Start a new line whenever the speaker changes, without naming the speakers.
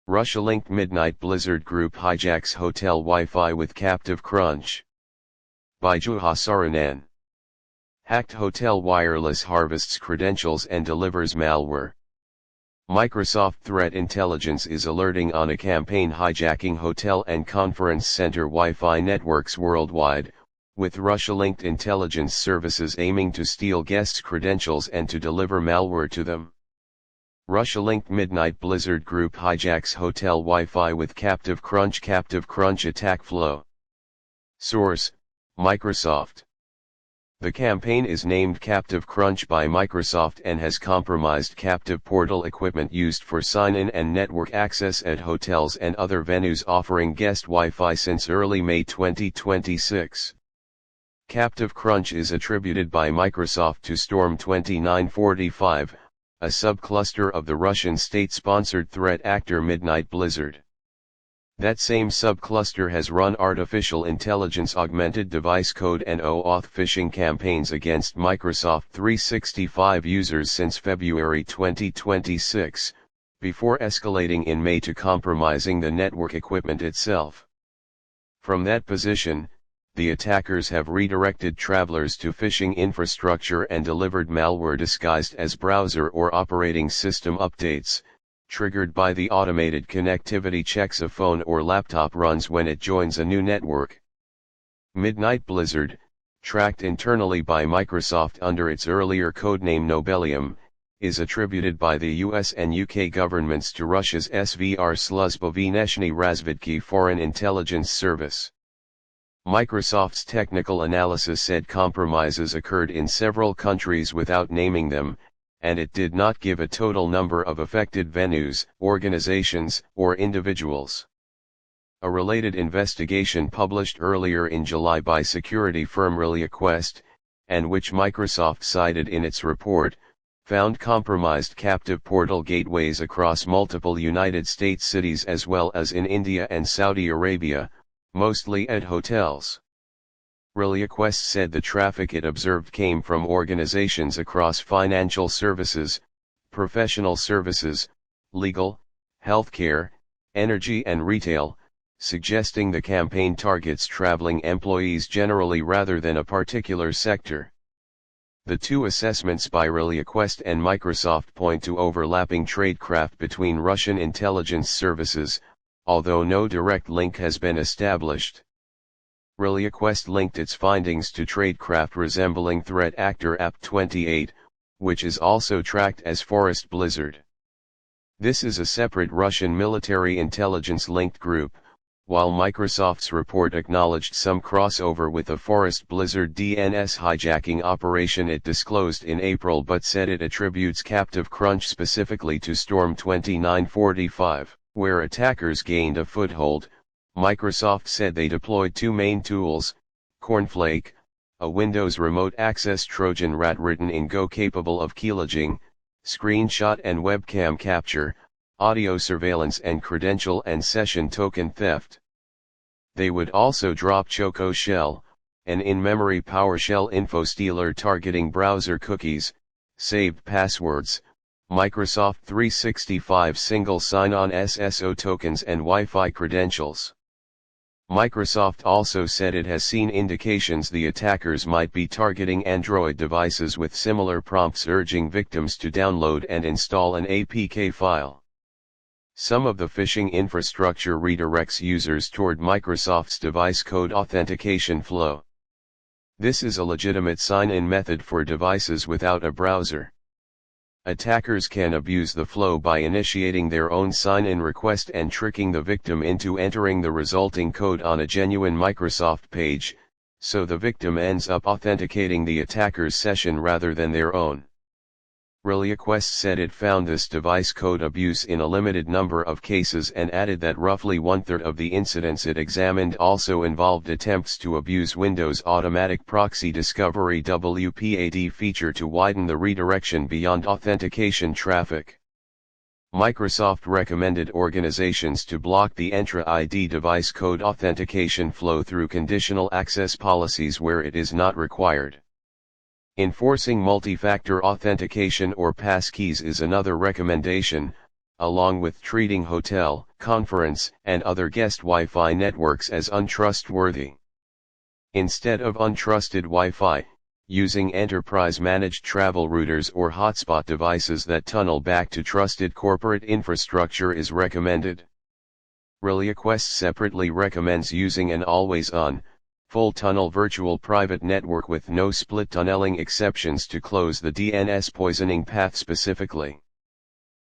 Russia-linked midnight blizzard group hijacks hotel Wi-Fi with CaptiveCrunch. By Juha Saarinen. Hacked hotel wireless harvests credentials and delivers malware. Microsoft Threat Intelligence is alerting on a campaign hijacking hotel and conference center Wi-Fi networks worldwide, with Russia-linked intelligence services aiming to steal guests' credentials and to deliver malware to them. Russia-linked midnight blizzard group hijacks hotel Wi-Fi with CaptiveCrunch. CaptiveCrunch attack flow. Source: Microsoft. The campaign is named CaptiveCrunch by Microsoft and has compromised Captive portal equipment used for sign-in and network access at hotels and other venues offering guest Wi-Fi since early May 2026. CaptiveCrunch is attributed by Microsoft to Storm 2945, a subcluster of the Russian state-sponsored threat actor Midnight Blizzard. That same subcluster has run artificial intelligence augmented device code and OAuth phishing campaigns against Microsoft 365 users since February 2026, before escalating in May to compromising the network equipment itself. From that position, the attackers have redirected travelers to phishing infrastructure and delivered malware disguised as browser or operating system updates, triggered by the automated connectivity checks a phone or laptop runs when it joins a new network. Midnight Blizzard, tracked internally by Microsoft under its earlier codename Nobelium, is attributed by the US and UK governments to Russia's SVR Sluzba Vneshny Razvedki Foreign Intelligence Service. Microsoft's technical analysis said compromises occurred in several countries without naming them, and it did not give a total number of affected venues, organizations, or individuals. A related investigation published earlier in July by security firm ReliaQuest, and which Microsoft cited in its report, found compromised Captive portal gateways across multiple United States cities as well as in India and Saudi Arabia, mostly at hotels. ReliaQuest said the traffic it observed came from organizations across financial services, professional services, legal, healthcare, energy and retail, suggesting the campaign targets traveling employees generally rather than a particular sector. The two assessments by ReliaQuest and Microsoft point to overlapping tradecraft between Russian intelligence services, although no direct link has been established. ReliaQuest linked its findings to tradecraft resembling threat actor App28, which is also tracked as Forest Blizzard. This is a separate Russian military intelligence-linked group, while Microsoft's report acknowledged some crossover with the Forest Blizzard DNS hijacking operation it disclosed in April but said it attributes CaptiveCrunch specifically to Storm 2945. Where attackers gained a foothold, Microsoft said they deployed two main tools: Cornflake, a Windows remote access Trojan rat written in Go capable of keylogging, screenshot and webcam capture, audio surveillance and credential and session token theft. They would also drop Choco Shell, an in-memory PowerShell info stealer targeting browser cookies, saved passwords, Microsoft 365 single sign-on SSO tokens and Wi-Fi credentials. Microsoft also said it has seen indications the attackers might be targeting Android devices with similar prompts urging victims to download and install an APK file. Some of the phishing infrastructure redirects users toward Microsoft's device code authentication flow. This is a legitimate sign-in method for devices without a browser. Attackers can abuse the flow by initiating their own sign-in request and tricking the victim into entering the resulting code on a genuine Microsoft page, so the victim ends up authenticating the attacker's session rather than their own. ReliaQuest said it found this device code abuse in a limited number of cases and added that roughly one-third of the incidents it examined also involved attempts to abuse Windows Automatic Proxy Discovery WPAD feature to widen the redirection beyond authentication traffic. Microsoft recommended organizations to block the Entra ID device code authentication flow through conditional access policies where it is not required. Enforcing multi-factor authentication or passkeys is another recommendation, along with treating hotel, conference, and other guest Wi-Fi networks as untrustworthy. Instead of untrusted Wi-Fi, using enterprise-managed travel routers or hotspot devices that tunnel back to trusted corporate infrastructure is recommended. ReliaQuest separately recommends using an always-on, full-tunnel virtual private network with no split tunneling exceptions to close the DNS poisoning path specifically.